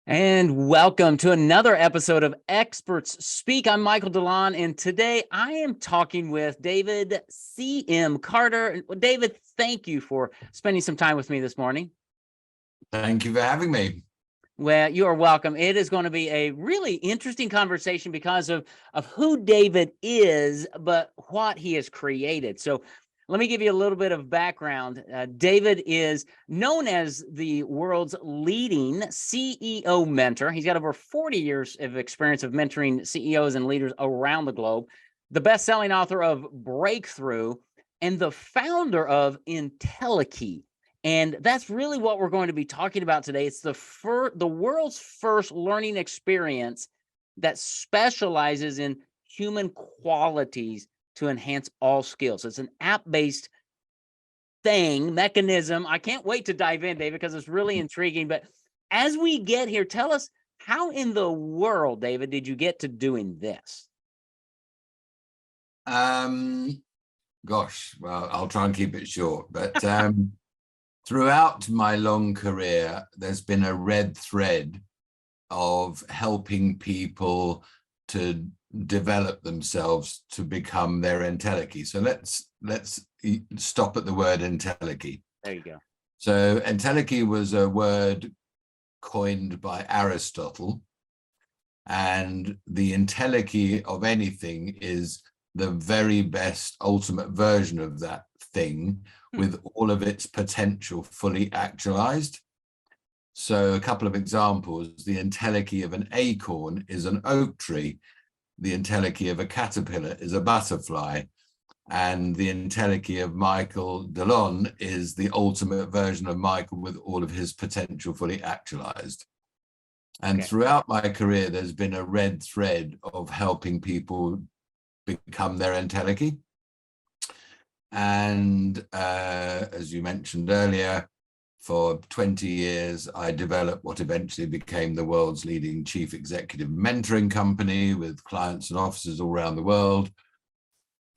And welcome to another episode of Experts Speak. I'm Michael DeLon, and today I am talking with David C.M. Carter. David, thank you for spending some time with me this morning. Thank you for having me. Well, you are welcome. It is going to be a really interesting conversation because of who David is, but what he has created. So let me give you a little bit of background. David is known as the world's leading CEO mentor. He's got over 40 years of experience of mentoring CEOs and leaders around the globe, the best-selling author of Breakthrough, and the founder of Entelechy. And that's really what we're going to be talking about today. It's the world's first learning experience that specializes in human qualities to enhance all skills. It's an app-based mechanism. I can't wait to dive in, David, because it's really intriguing. But as we get here, tell us, how in the world, David, did you get to doing this? Gosh, well, I'll try and keep it short. But throughout my long career, there's been a red thread of helping people to develop themselves to become their Entelechy. So let's stop at the word Entelechy. There you go. So Entelechy was a word coined by Aristotle, and the Entelechy of anything is the very best ultimate version of that thing with all of its potential fully actualized. So a couple of examples: the Entelechy of an acorn is an oak tree. The Entelechy of a caterpillar is a butterfly. And the Entelechy of Michael DeLon is the ultimate version of Michael with all of his potential fully actualized. And throughout my career, there's been a red thread of helping people become their Entelechy. And as you mentioned earlier, for 20 years, I developed what eventually became the world's leading chief executive mentoring company with clients and offices all around the world.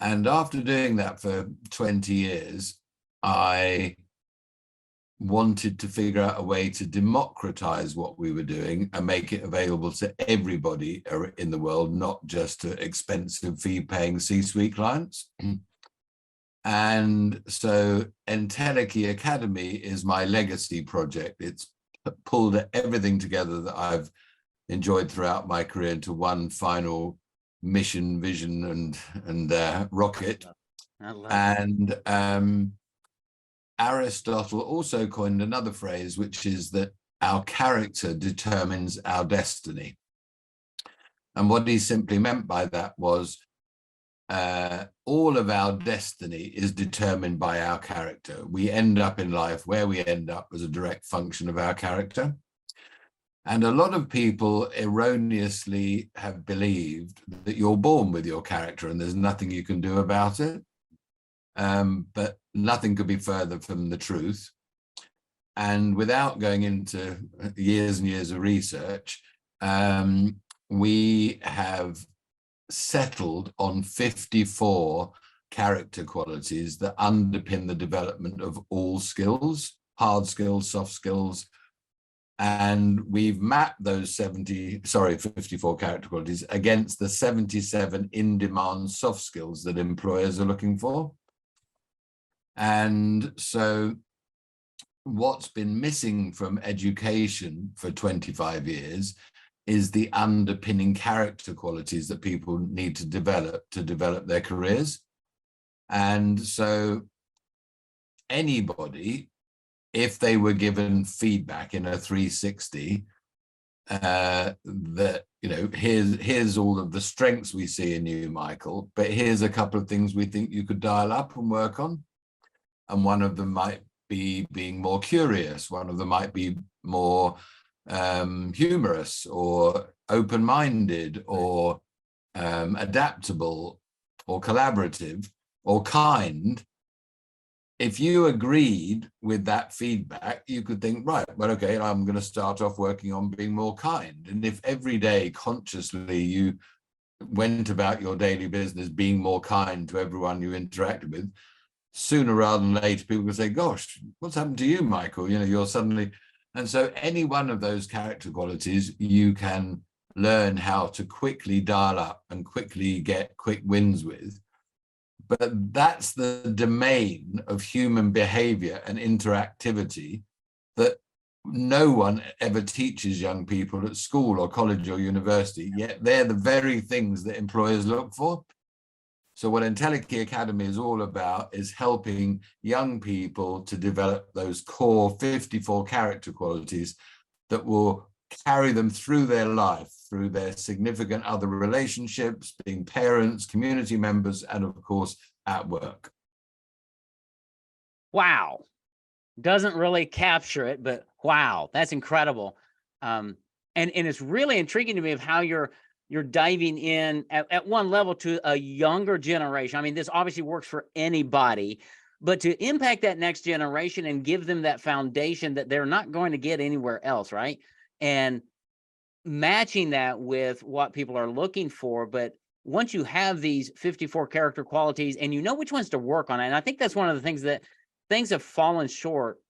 And after doing that for 20 years, I wanted to figure out a way to democratize what we were doing and make it available to everybody in the world, not just to expensive fee-paying C-suite clients. And so Entelechy Academy is my legacy project. It's pulled everything together that I've enjoyed throughout my career into one final mission, vision, and rocket. I love it. And Aristotle also coined another phrase, which is that our character determines our destiny. And what he simply meant by that was all of our destiny is determined by our character. We end up in life where we end up as a direct function of our character. And a lot of people erroneously have believed that you're born with your character and there's nothing you can do about it. But nothing could be further from the truth. And without going into years and years of research, we have settled on 54 character qualities that underpin the development of all skills, hard skills, soft skills. And we've mapped those 54 character qualities against the 77 in-demand soft skills that employers are looking for. And so what's been missing from education for 25 years is the underpinning character qualities that people need to develop their careers. And so anybody, if they were given feedback in a 360, that, you know, here's all of the strengths we see in you, Michael, but here's a couple of things we think you could dial up and work on. And one of them might be being more curious. One of them might be more humorous or open-minded or adaptable or collaborative or kind. If you agreed with that feedback, you could think, right, well, okay, I'm going to start off working on being more kind. And if every day consciously you went about your daily business being more kind to everyone you interacted with, sooner rather than later people will say, gosh, what's happened to you, Michael? You know, you're suddenly And so any one of those character qualities, you can learn how to quickly dial up and quickly get quick wins with. But that's the domain of human behavior and interactivity that no one ever teaches young people at school or college or university, yet they're the very things that employers look for. So what Entelechy Academy is all about is helping young people to develop those core 54 character qualities that will carry them through their life, through their significant other relationships, being parents, community members, and of course, at work. Wow. Doesn't really capture it, but wow, that's incredible. And it's really intriguing to me of how you're diving in at one level to a younger generation. I mean, this obviously works for anybody, but to impact that next generation and give them that foundation that they're not going to get anywhere else, right? And matching that with what people are looking for. But once you have these 54 character qualities and you know which ones to work on, and I think that's one of the things that things have fallen short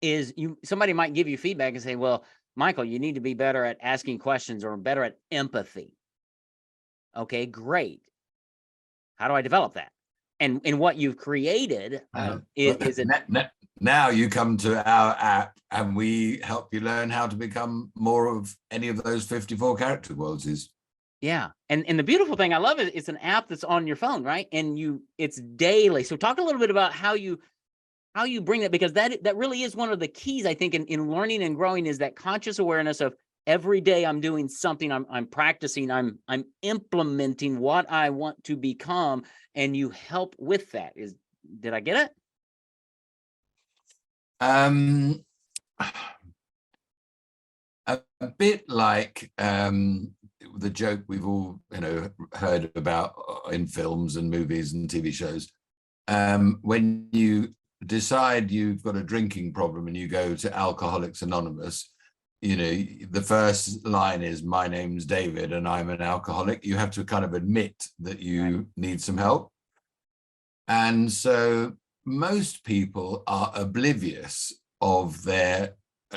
is somebody might give you feedback and say, well, Michael, you need to be better at asking questions or better at empathy. Okay, great. How do I develop that? And what you've created is it. Now you come to our app and we help you learn how to become more of any of those 54 character qualities. Yeah. And the beautiful thing I love is it's an app that's on your phone, right? And it's daily. So talk a little bit about how you bring that, because that really is one of the keys, I think, in learning and growing, is that conscious awareness of every day I'm doing something, I'm practicing, I'm implementing what I want to become, and you help with that. Did I get it? A bit like the joke we've all heard about in films and movies and TV shows. When you decide you've got a drinking problem and you go to Alcoholics Anonymous, the first line is, my name's David and I'm an alcoholic. You have to kind of admit that you need some help. And so most people are oblivious of their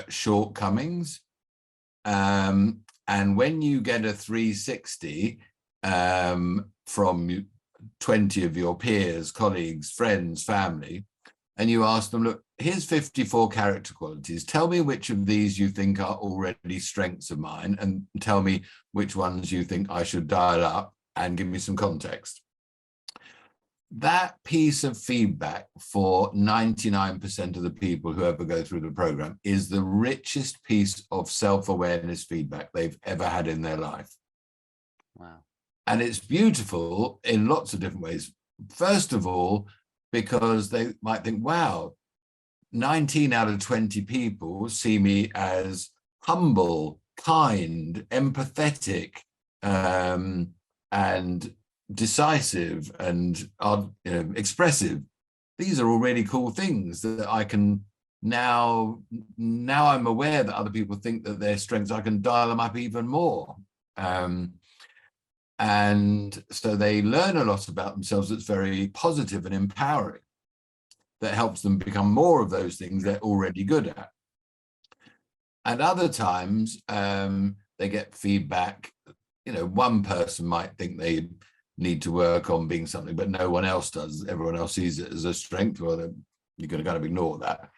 shortcomings. And when you get a 360 from 20 of your peers, colleagues, friends, family, and you ask them, look, here's 54 character qualities. Tell me which of these you think are already strengths of mine, and tell me which ones you think I should dial up, and give me some context. That piece of feedback for 99% of the people who ever go through the program is the richest piece of self-awareness feedback they've ever had in their life. Wow. And it's beautiful in lots of different ways. First of all, because they might think, wow, 19 out of 20 people see me as humble, kind, empathetic, and decisive and expressive. These are all really cool things that I can now I'm aware that other people think that they're strengths. I can dial them up even more. And so they learn a lot about themselves that's very positive and empowering, that helps them become more of those things they're already good at. And other times they get feedback. One person might think they need to work on being something, but no one else does. Everyone else sees it as a strength. Well, you're going to kind of ignore that.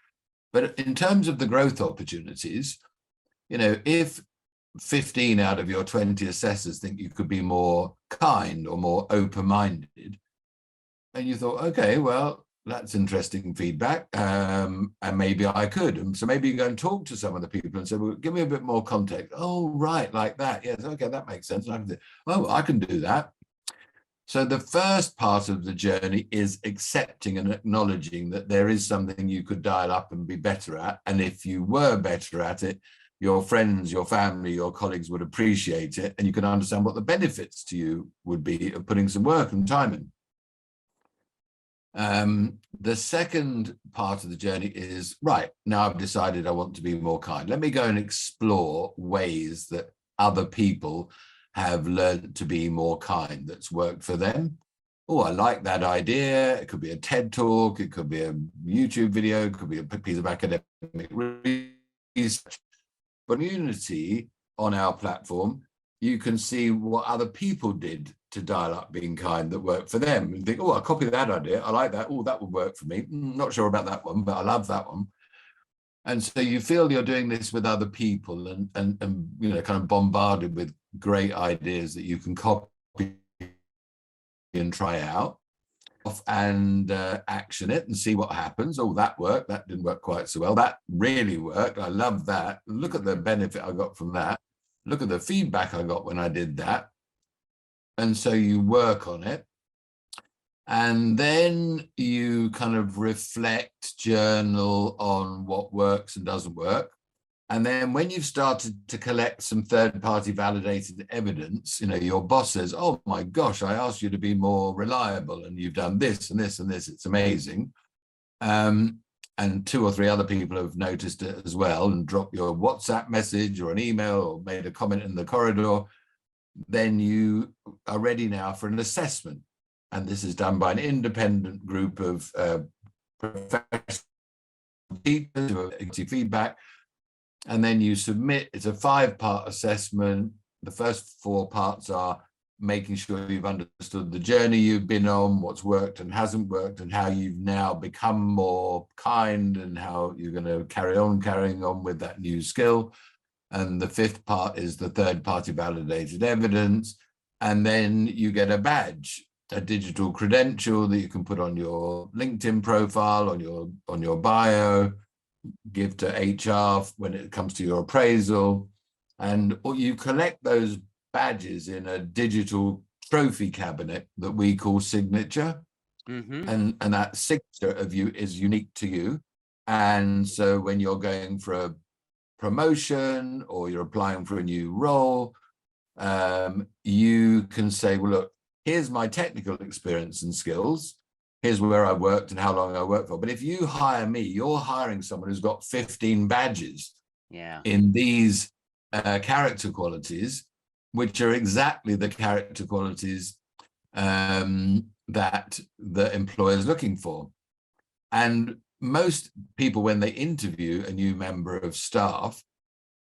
But in terms of the growth opportunities, if 15 out of your 20 assessors think you could be more kind or more open-minded, and you thought, okay, well, that's interesting feedback, and maybe I could. And so maybe you go and talk to some of the people and say, well, give me a bit more context. Oh, right, like that. Yes, okay, that makes sense. I can do that. So the first part of the journey is accepting and acknowledging that there is something you could dial up and be better at. And if you were better at it, your friends, your family, your colleagues would appreciate it, and you can understand what the benefits to you would be of putting some work and time in. The second part of the journey is, right, now I've decided I want to be more kind. Let me go and explore ways that other people have learned to be more kind, that's worked for them. Oh, I like that idea. It could be a TED talk, it could be a YouTube video, it could be a piece of academic research. community on our platform, you can see what other people did to dial up being kind that worked for them. And think, oh, I'll copy that idea. I like that. Oh, that would work for me. Not sure about that one, but I love that one. And so you feel you're doing this with other people and kind of bombarded with great ideas that you can copy and try out and action it and see what happens. Oh, that worked. That didn't work quite so well. That really worked. I love that. Look at the benefit I got from that. Look at the feedback I got when I did that. And so you work on it. And then you kind of reflect, journal on what works and doesn't work. And then when you've started to collect some third-party validated evidence, your boss says, oh my gosh, I asked you to be more reliable and you've done this and this and this. It's amazing. And 2 or 3 other people have noticed it as well and dropped your WhatsApp message or an email or made a comment in the corridor. Then you are ready now for an assessment. And this is done by an independent group of professional teachers who are giving feedback. And then you submit, it's a 5-part assessment. The first 4 parts are making sure you've understood the journey you've been on, what's worked and hasn't worked, and how you've now become more kind and how you're going to carrying on with that new skill. And the 5th part is the third-party validated evidence. And then you get a badge, a digital credential that you can put on your LinkedIn profile, on your bio, give to HR when it comes to your appraisal. And you collect those badges in a digital trophy cabinet that we call signature. Mm-hmm. And that signature of you is unique to you. And so when you're going for a promotion or you're applying for a new role, you can say, well, look, here's my technical experience and skills. Here's where I worked and how long I worked for. But if you hire me, you're hiring someone who's got 15 badges in these character qualities, which are exactly the character qualities that the employer is looking for. And most people, when they interview a new member of staff,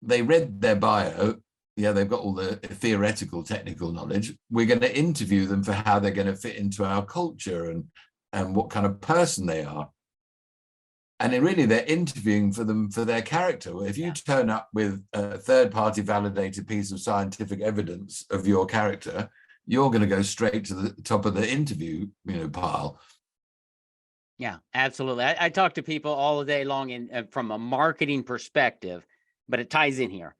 they read their bio. Yeah, they've got all the theoretical, technical knowledge. We're going to interview them for how they're going to fit into our culture and what kind of person they are. And they're interviewing for them for their character. If you turn up with a third-party validated piece of scientific evidence of your character, you're going to go straight to the top of the interview, pile. Yeah, absolutely. I talk to people all day long from a marketing perspective, but it ties in here.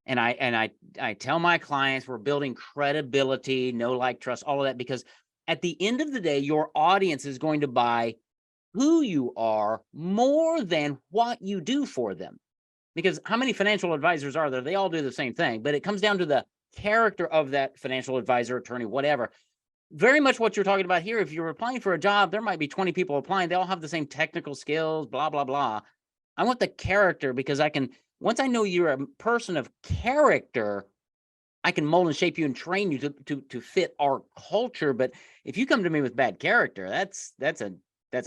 And I tell my clients we're building credibility, know, like, trust, all of that, because at the end of the day, your audience is going to buy who you are more than what you do for them. Because how many financial advisors are there? They all do the same thing, but it comes down to the character of that financial advisor, attorney, whatever. Very much what you're talking about here. If you're applying for a job, there might be 20 people applying. They all have the same technical skills, blah, blah, blah. I want the character because once I know you're a person of character, I can mold and shape you and train you to fit our culture. But if you come to me with bad character, that's a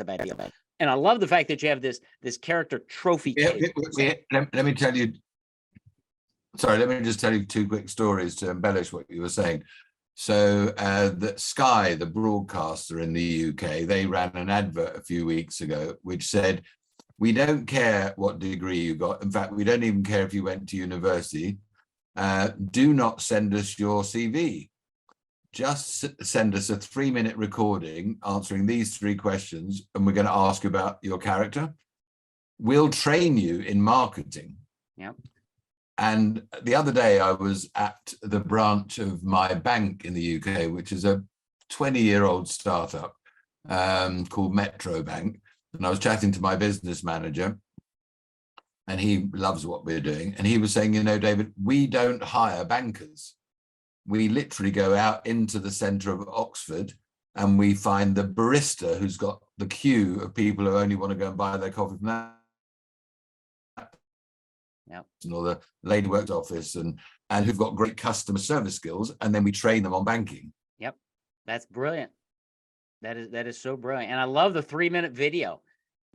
bad deal. And I love the fact that you have this character trophy case. Let me tell you. Sorry, let me just tell you 2 quick stories to embellish what you were saying. So the Sky, the broadcaster in the UK, they ran an advert a few weeks ago which said, we don't care what degree you got. In fact, we don't even care if you went to university. Do not send us your CV. Just send us a 3-minute recording answering these 3 questions, and we're going to ask you about your character. We'll train you in marketing. Yep. And the other day I was at the branch of my bank in the UK, which is a 20-year-old startup called Metro Bank. And I was chatting to my business manager, and he loves what we're doing. And he was saying, David, we don't hire bankers. We literally go out into the center of Oxford and we find the barista who's got the queue of people who only want to go and buy their coffee from that. Yep. Or the lady works office and who've got great customer service skills, and then we train them on banking. Yep. That's brilliant. That is so brilliant. And I love the 3-minute video.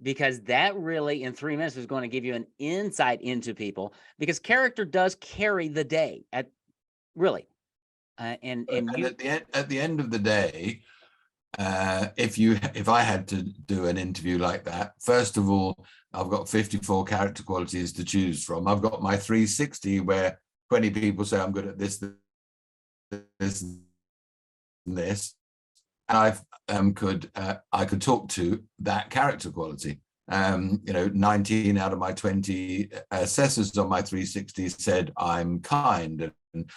because that really in 3 minutes is going to give you an insight into people, because character does carry the day at really. And you at the end of the day, if I had to do an interview like that, first of all, I've got 54 character qualities to choose from. I've got my 360 where 20 people say I'm good at this, this, and this, and I could talk to that character quality. 19 out of my 20 assessors on my 360 said I'm kind, and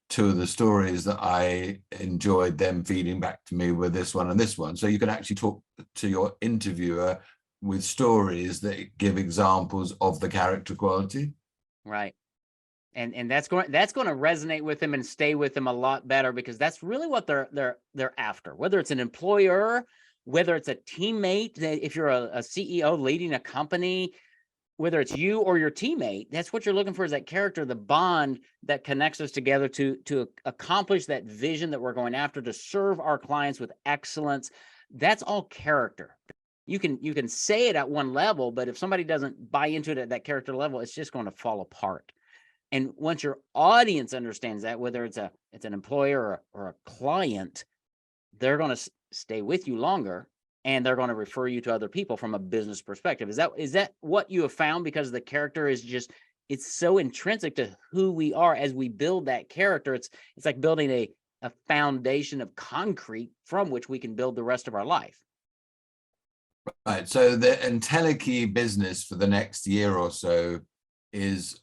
2 of the stories that I enjoyed them feeding back to me were this one and this one. So you can actually talk to your interviewer with stories that give examples of the character quality. right. And that's going to resonate with them and stay with them a lot better, because that's really what they're after. Whether it's an employer, whether it's a teammate, if you're a CEO leading a company, whether it's you or your teammate, that's what you're looking for, is that character, the bond that connects us together to accomplish that vision that we're going after, to serve our clients with excellence. That's all character. You can say it at one level, but if somebody doesn't buy into it at that character level, it's just going to fall apart. And once your audience understands that, whether it's an employer or a client, they're going to stay with you longer, and they're going to refer you to other people from a business perspective. Is that what you have found? Because the character is just, it's so intrinsic to who we are. As we build that character, it's like building a foundation of concrete from which we can build the rest of our life. Right. So the Entelechy business for the next year or so is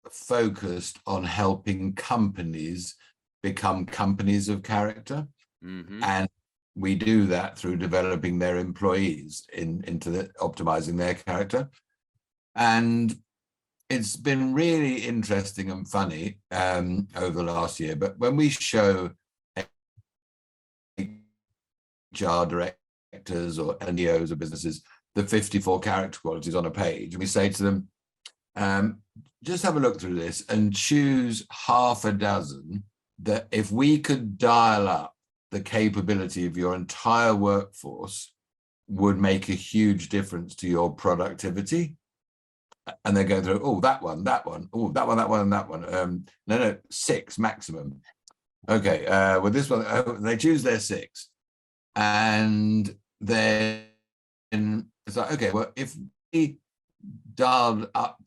focused on helping companies become companies of character. Mm-hmm. And we do that through developing their employees into optimizing their character. And it's been really interesting and funny over the last year. But when we show HR directors or NEOs of businesses the 54 character qualities on a page, and we say to them, just have a look through this and choose half a dozen that if we could dial up the capability of your entire workforce would make a huge difference to your productivity. And they go through, oh, that one, oh, that one, and that one. No, 6 maximum. Okay, well, this one, they choose their 6. And then it's like, okay, well, if we dialed up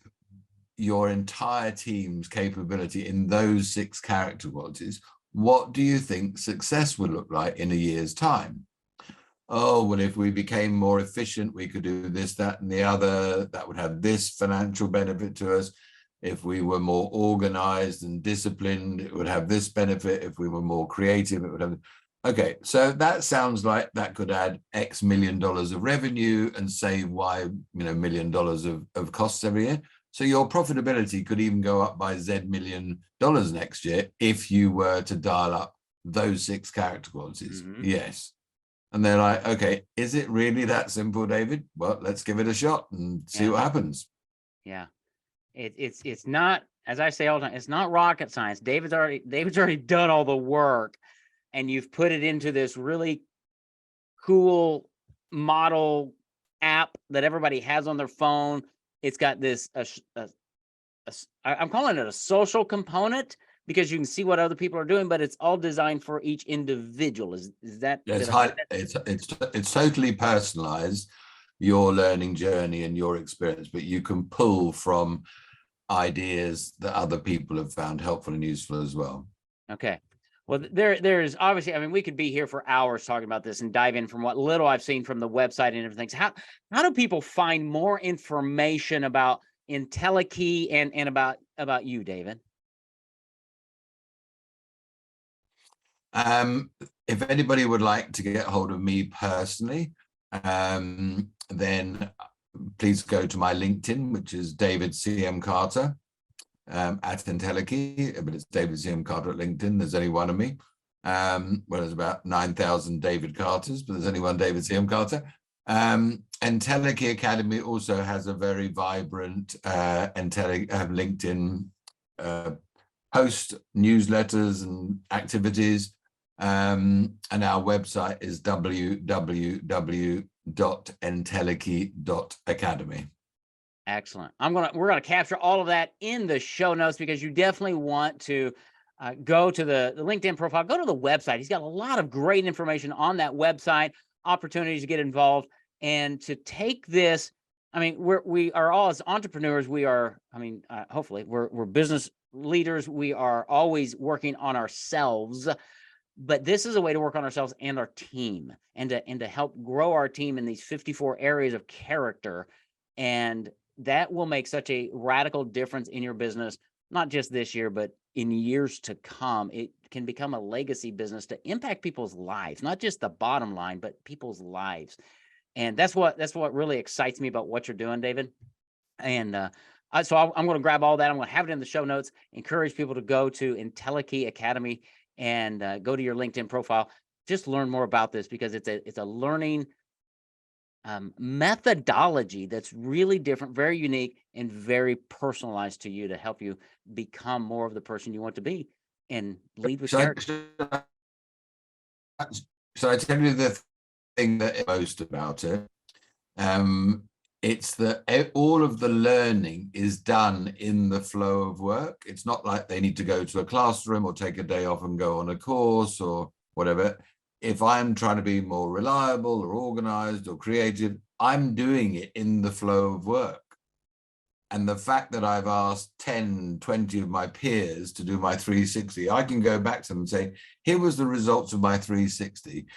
your entire team's capability in those 6 character qualities, what do you think success would look like in a year's time? Oh, well, if we became more efficient, we could do this, that, and the other. That would have this financial benefit to us. If we were more organized and disciplined, it would have this benefit. If we were more creative, it would have. Okay, so that sounds like that could add X $1 million of revenue and save Y, $1 million of costs every year. So your profitability could even go up by Z $1 million next year if you were to dial up those 6 character qualities. Mm-hmm. Yes. And they're like, okay, is it really that simple, David? Well, let's give it a shot and see what happens. Yeah. It's not, as I say all the time, it's not rocket science. David's already done all the work, and you've put it into this really cool model app that everybody has on their phone. It's got this, I'm calling it a social component, because you can see what other people are doing, but it's all designed for each individual. Is that? It's totally personalized, your learning journey and your experience, but you can pull from ideas that other people have found helpful and useful as well. Okay. Well, there's obviously, I mean, we could be here for hours talking about this and dive in from what little I've seen from the website and everything. So how do people find more information about Entelechy and about you, David? If anybody would like to get hold of me personally, then please go to my LinkedIn, which is David C.M. Carter at Entelechy, but it's David C.M. Carter at LinkedIn. There's only one of me. Well, there's about 9,000 David Carters, but there's only one David C.M. Carter. Entelechy Academy also has a very vibrant LinkedIn post newsletters and activities. And our website is www.entelechy.com. www.entelechy.academy. Excellent. We're gonna capture all of that in the show notes, because you definitely want to go to the LinkedIn profile, go to the website. He's got a lot of great information on that website, opportunities to get involved and to take this. I mean, we are all, as entrepreneurs, we are, I mean, hopefully we're business leaders. We are always working on ourselves, but this is a way to work on ourselves and our team, and to help grow our team in these 54 areas of character. And that will make such a radical difference in your business, not just this year, but in years to come. It can become a legacy business to impact people's lives, not just the bottom line, but people's lives. And that's what really excites me about what you're doing, David. And so I'm going to grab all that. I'm going to have it in the show notes. Encourage people to go to Entelechy Academy and go to your LinkedIn profile. Just learn more about this, because it's a learning methodology that's really different, very unique, and very personalized to you, to help you become more of the person you want to be and lead with character. So I tell you the thing that most about it. It's that all of the learning is done in the flow of work. It's not like they need to go to a classroom or take a day off and go on a course or whatever. If I'm trying to be more reliable or organized or creative, I'm doing it in the flow of work. And the fact that I've asked 10, 20 of my peers to do my 360, I can go back to them and say, here was the results of my 360.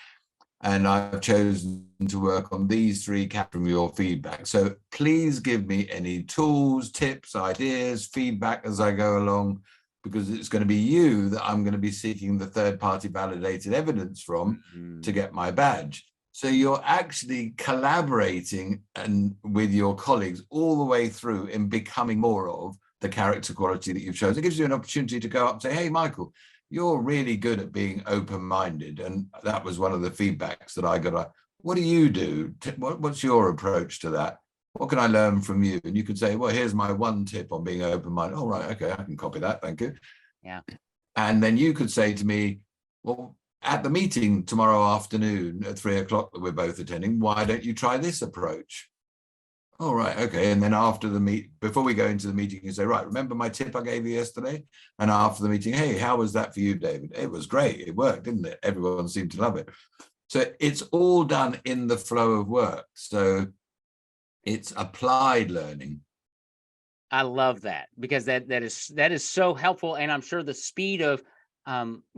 And I've chosen to work on these 3 from your feedback. So please give me any tools, tips, ideas, feedback as I go along, because it's going to be you that I'm going to be seeking the third-party validated evidence from to get my badge. So you're actually collaborating with your colleagues all the way through in becoming more of the character quality that you've chosen. It gives you an opportunity to go up and say, hey, Michael, you're really good at being open-minded. And that was one of the feedbacks that I got. What do you do? What's your approach to that? What can I learn from you? And you could say, well, here's my one tip on being open-minded. Oh, right, okay, I can copy that, thank you. Yeah. And then you could say to me, well, at the meeting tomorrow afternoon at 3 o'clock that we're both attending, why don't you try this approach? Oh, right, okay. And then after the before we go into the meeting, you say, right, remember my tip I gave you yesterday? And after the meeting, hey, how was that for you, David? It was great. It worked, didn't it? Everyone seemed to love it. So it's all done in the flow of work. So it's applied learning. I love that, because that is so helpful. And I'm sure the speed of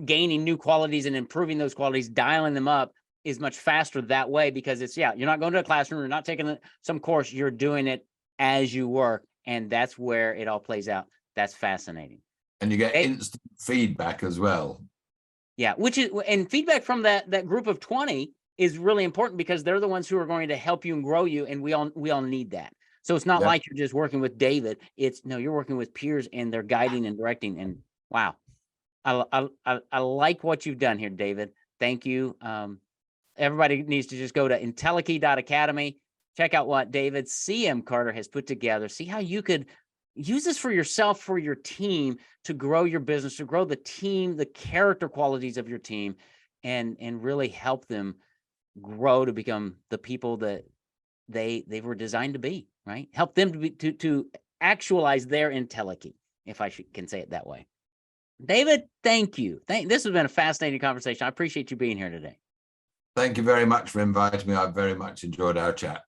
gaining new qualities and improving those qualities, dialing them up, is much faster that way, because it's, you're not going to a classroom, you're not taking some course, you're doing it as you work. And that's where it all plays out. That's fascinating. And you get instant feedback as well. Yeah, and feedback from that group of 20 is really important, because they're the ones who are going to help you and grow you. And we all need that. So it's not like you're just working with David. No, you're working with peers, and they're guiding and directing. And wow, I like what you've done here, David. Thank you. Everybody needs to just go to Entelechy.academy, check out what David C.M. Carter has put together. See how you could use this for yourself, for your team, to grow your business, to grow the team, the character qualities of your team, and really help them grow to become the people that they were designed to be, right? Help them to actualize their Entelechy, if I can say it that way. David, thank you. This has been a fascinating conversation. I appreciate you being here today. Thank you very much for inviting me. I've very much enjoyed our chat.